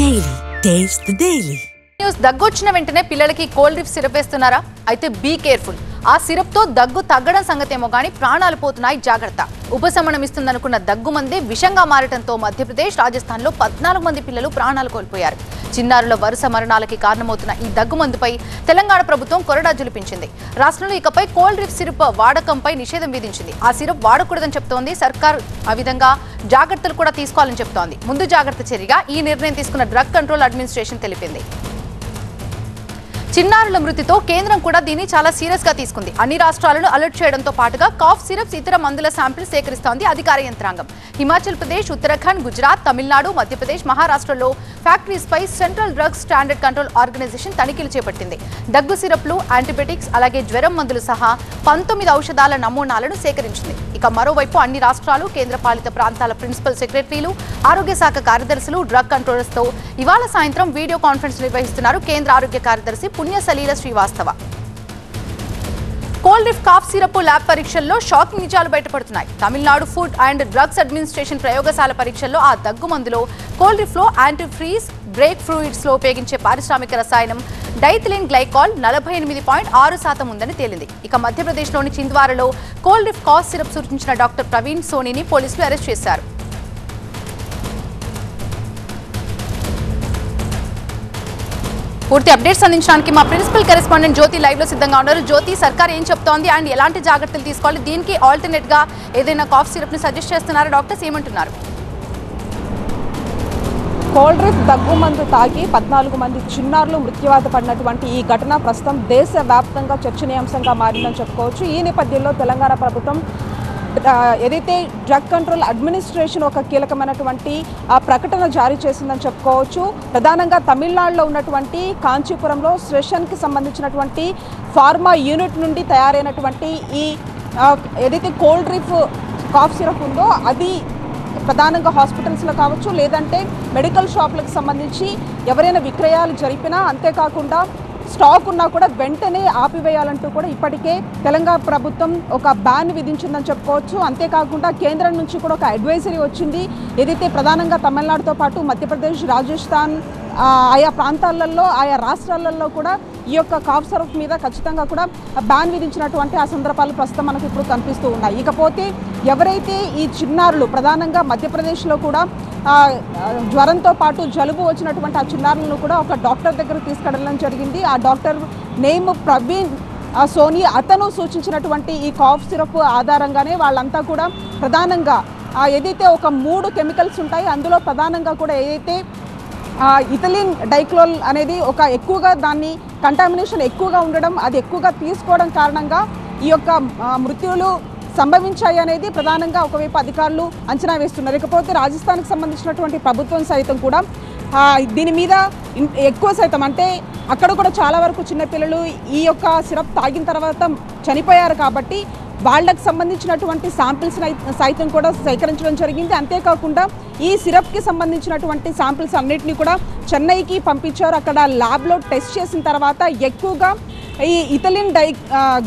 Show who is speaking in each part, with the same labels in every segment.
Speaker 1: Daily. Taste the Daily.
Speaker 2: News దగ్గొచ్చిన వెంటనే పిల్లలకి కోల్డ్ డ్రిప్ సిరప్ వేస్తున్నారా? అయితే బీ కేర్ఫుల్. ఆ సిరప్ తో దగ్గు తగ్గడం సంగతేమో గానీ ప్రాణాలు పోతున్నాయి, జాగ్రత్త. ఉపశమనం ఇస్తుందనుకున్న దగ్గు మందే విషంగా మారటంతో మధ్యప్రదేశ్, రాజస్థాన్ లో 14 మంది పిల్లలు ప్రాణాలు కోల్పోయారు. చిన్నారుల వరుస మరణాలకి కారణమవుతున్న ఈ దగ్గు మందుపై తెలంగాణ ప్రభుత్వం కొరడా జులిపించింది. రాష్ట్రంలో ఇకపై కోల్డ్ డ్రిప్ సిరప్ వాడకంపై నిషేధం విధించింది. ఆ సిరప్ వాడకూడదని చెప్తోంది సర్కార్. ఆ విధంగా జాగ్రత్తలు కూడా తీసుకోవాలని చెప్తోంది. ముందు జాగ్రత్త చర్యగా ఈ నిర్ణయం తీసుకున్న డ్రగ్ కంట్రోల్ అడ్మినిస్ట్రేషన్ తెలిపింది. చిన్నారుల మృతితో కేంద్రం కూడా దీన్ని చాలా సీరియస్ గా తీసుకుంది. అన్ని రాష్ట్రాలను అలర్ట్ చేయడంతో పాటుగా కాఫ్ సిరప్స్, ఇతర మందుల శాంపిల్ సేకరిస్తోంది అధికార యంత్రాంగం. హిమాచల్ ప్రదేశ్, ఉత్తరాఖండ్, గుజరాత్, తమిళనాడు, మధ్యప్రదేశ్, మహారాష్ట్రలో ఫ్యాక్టరీస్ పై central drugs standard control organisation తనిఖీలు చేపట్టింది. దగ్గు సిరప్లు, యాంటీబయాటిక్స్, అలాగే జ్వరం మందులు సహా 19 ఔషధాల నమూనాలను సేకరించింది. ఇక మరోవైపు అన్ని రాష్ట్రాలు, కేంద్రపాలిత ప్రాంతాల ప్రిన్సిపల్ సెక్రటరీలు, ఆరోగ్య శాఖ కార్యదర్శులు, డ్రగ్ కంట్రోలర్స్ తో ఇవాళ సాయంత్రం వీడియో కాన్ఫరెన్స్ నిర్వహిస్తున్నారు కేంద్ర ఆరోగ్య కార్యదర్శి Punyasalila Srivastava. Cold drip cough syrup lab పరీక్షల్లో షాకింగ్ నిజాలు బయటపడుతున్నాయి. Tamil Nadu food and drugs administration ప్రయోగశాల పరీక్షల్లో ఆ దగ్గు మందులో కోల్డ్ డ్రిప్ లో యాంటీఫ్రీజ్, బ్రేక్ ఫ్లూయిడ్స్ లో ఉపయోగించే పారిశ్రామిక రసాయనం డైథిలిన్ గ్లైకాల్ 48.6% ఉందని తేలింది. ఇక మధ్యప్రదేశ్లోని చింద్వారలో కోల్డ్ డ్రిప్ కాఫ్ సిరప్ సూచించిన డాక్టర్ ప్రవీణ్ సోనీని పోలీసులు అరెస్ట్ చేశారు. పూర్తి అప్డేట్స్ అందించడానికి మా ప్రిన్సిపల్ కరెస్పాండెంట్ జ్యోతి లైవ్ లో సిద్ధంగా ఉన్నారు. జ్యోతి, సర్కార్ ఏం చెప్తోంది అండ్ ఎలాంటి జాగ్రత్తలు తీసుకోవాలి? దీనికి ఆల్టర్నేట్ గా ఏదైనా కాఫ్ సిరప్ ని సజెస్ట్ చేస్తున్నారా? డాక్టర్స్ ఏమంటున్నారు?
Speaker 3: కోల్డ్ డ్రిప్ దగ్గు మందు తాగి 14 మంది చిన్నారులు మృత్యువాత పడినటువంటి ఈ ఘటన ప్రస్తుతం దేశవ్యాప్తంగా చర్చనీయాంశంగా మారిందని చెప్పుకోవచ్చు. ఈ నేపథ్యంలో తెలంగాణ ప్రభుత్వం ఏదైతే డ్రగ్ కంట్రోల్ అడ్మినిస్ట్రేషన్ ఒక కీలకమైనటువంటి ప్రకటన జారీ చేసిందని చెప్పుకోవచ్చు. ప్రధానంగా తమిళనాడులో ఉన్నటువంటి కాంచీపురంలో సెషన్కి సంబంధించినటువంటి ఫార్మా యూనిట్ నుండి తయారైనటువంటి ఈ ఏదైతే కోల్డ్ డ్రిప్ కాఫ్ సిరప్ ఉందో అది ప్రధానంగా హాస్పిటల్స్లో కావచ్చు, లేదంటే మెడికల్ షాపులకు సంబంధించి ఎవరైనా విక్రయాలు జరిపినా, అంతేకాకుండా స్టాక్ ఉన్నా కూడా వెంటనే ఆపివేయాలంటూ కూడా ఇప్పటికే తెలంగాణ ప్రభుత్వం ఒక బ్యాన్ విధించిందని చెప్పుకోవచ్చు. అంతేకాకుండా కేంద్రం నుంచి కూడా ఒక అడ్వైజరీ వచ్చింది. ఏదైతే ప్రధానంగా తమిళనాడుతో పాటు మధ్యప్రదేశ్, రాజస్థాన్ ఆయా ప్రాంతాలలో, ఆయా రాష్ట్రాలలో కూడా ఈ యొక్క కాఫ్ సిరప్ మీద ఖచ్చితంగా కూడా బ్యాన్ విధించినటువంటి ఆ సందర్భాలు ప్రస్తుతం మనకు ఇప్పుడు కనిపిస్తూ ఉన్నాయి. ఇకపోతే ఎవరైతే ఈ చిన్నారులు ప్రధానంగా మధ్యప్రదేశ్లో కూడా జ్వరంతో పాటు జలుబు వచ్చినటువంటి ఆ చిన్నారులను కూడా ఒక డాక్టర్ దగ్గర తీసుకెళ్ళడం జరిగింది. ఆ డాక్టర్ నేమ్ ప్రవీణ్ సోనీ. అతను సూచించినటువంటి ఈ కాఫ్ సిరప్ ఆధారంగానే వాళ్ళంతా కూడా ప్రధానంగా ఏదైతే ఒక 3 కెమికల్స్ ఉంటాయి, అందులో ప్రధానంగా కూడా ఏదైతే ఇథిలిన్ డైక్లోల్ అనేది ఒక ఎక్కువగా దాన్ని కంటామినేషన్ ఎక్కువగా ఉండడం, అది ఎక్కువగా తీసుకోవడం కారణంగా ఈ యొక్క మృత్యువులు సంభవించాయి అనేది ప్రధానంగా ఒకవైపు అధికారులు అంచనా వేస్తున్నారు. ఇకపోతే రాజస్థాన్కి సంబంధించినటువంటి ప్రభుత్వం సైతం కూడా దీని మీద ఎక్కువ శాతం, అంటే అక్కడ కూడా చాలా వరకు చిన్నపిల్లలు ఈ యొక్క సిరప్ తాగిన తర్వాత చనిపోయారు కాబట్టి వాళ్ళకి సంబంధించినటువంటి శాంపిల్స్ సైతం కూడా సేకరించడం జరిగింది. అంతేకాకుండా ఈ సిరప్కి సంబంధించినటువంటి శాంపిల్స్ అన్నిటినీ కూడా చెన్నైకి పంపించారు. అక్కడ ల్యాబ్లో టెస్ట్ చేసిన తర్వాత ఎక్కువగా ఈ ఇథిలిన్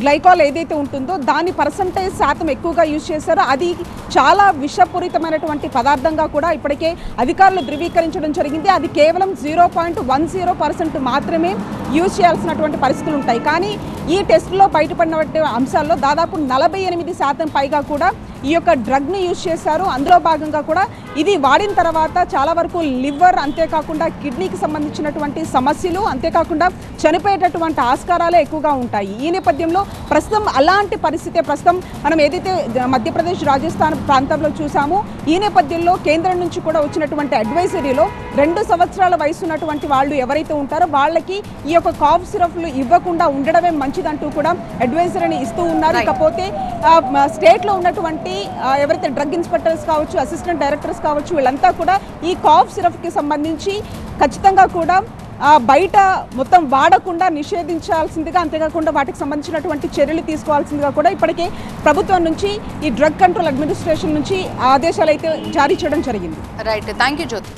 Speaker 3: గ్లైకాల్ ఏదైతే ఉంటుందో దాని పర్సంటేజ్ శాతం ఎక్కువగా యూజ్ చేశారో అది చాలా విషపూరితమైనటువంటి పదార్థంగా కూడా ఇప్పటికే అధికారులు ధృవీకరించడం జరిగింది. అది కేవలం 0.10% మాత్రమే యూజ్ చేయాల్సినటువంటి పరిస్థితులు ఉంటాయి. కానీ ఈ టెస్ట్లో బయటపడినటువంటి అంశాల్లో దాదాపు 48% పైగా కూడా ఈ యొక్క డ్రగ్ని యూజ్ చేశారు. అందులో భాగంగా కూడా ఇది వాడిన తర్వాత చాలా వరకు లివర్, అంతేకాకుండా కిడ్నీకి సంబంధించినటువంటి సమస్యలు, అంతేకాకుండా చనిపోయేటటువంటి ఆస్కారాలే ఎక్కువగా ఉంటాయి. ఈ నేపథ్యంలో ప్రస్తుతం అలాంటి పరిస్థితే ప్రస్తుతం మనం ఏదైతే మధ్యప్రదేశ్, రాజస్థాన్ ప్రాంతంలో చూసామో, ఈ నేపథ్యంలో కేంద్రం నుంచి కూడా వచ్చినటువంటి అడ్వైజరీలో 2 సంవత్సరాల వయసు ఉన్నటువంటి వాళ్ళు ఎవరైతే ఉంటారో వాళ్ళకి ఈ యొక్క కాఫ్ సిరప్లు ఇవ్వకుండా ఉండడమే మంచిదంటూ కూడా అడ్వైజరీని ఇస్తూ ఉన్నారు. ఇకపోతే స్టేట్లో ఉన్నటువంటి ఎవరైతే డ్రగ్ ఇన్స్పెక్టర్స్ కావచ్చు, అసిస్టెంట్ డైరెక్టర్స్ కావచ్చు, వీళ్ళంతా కూడా ఈ కాఫ్ సిరప్కి సంబంధించి ఖచ్చితంగా కూడా బయట మొత్తం వాడకుండా నిషేధించాల్సిందిగా, అంతేకాకుండా వాటికి సంబంధించినటువంటి చర్యలు తీసుకోవాల్సిందిగా కూడా ఇప్పటికే ప్రభుత్వం నుంచి ఈ డ్రగ్ కంట్రోల్ అడ్మినిస్ట్రేషన్ నుంచి ఆదేశాలు అయితే జారీ చేయడం జరిగింది.
Speaker 2: Right, thank you Jyothi.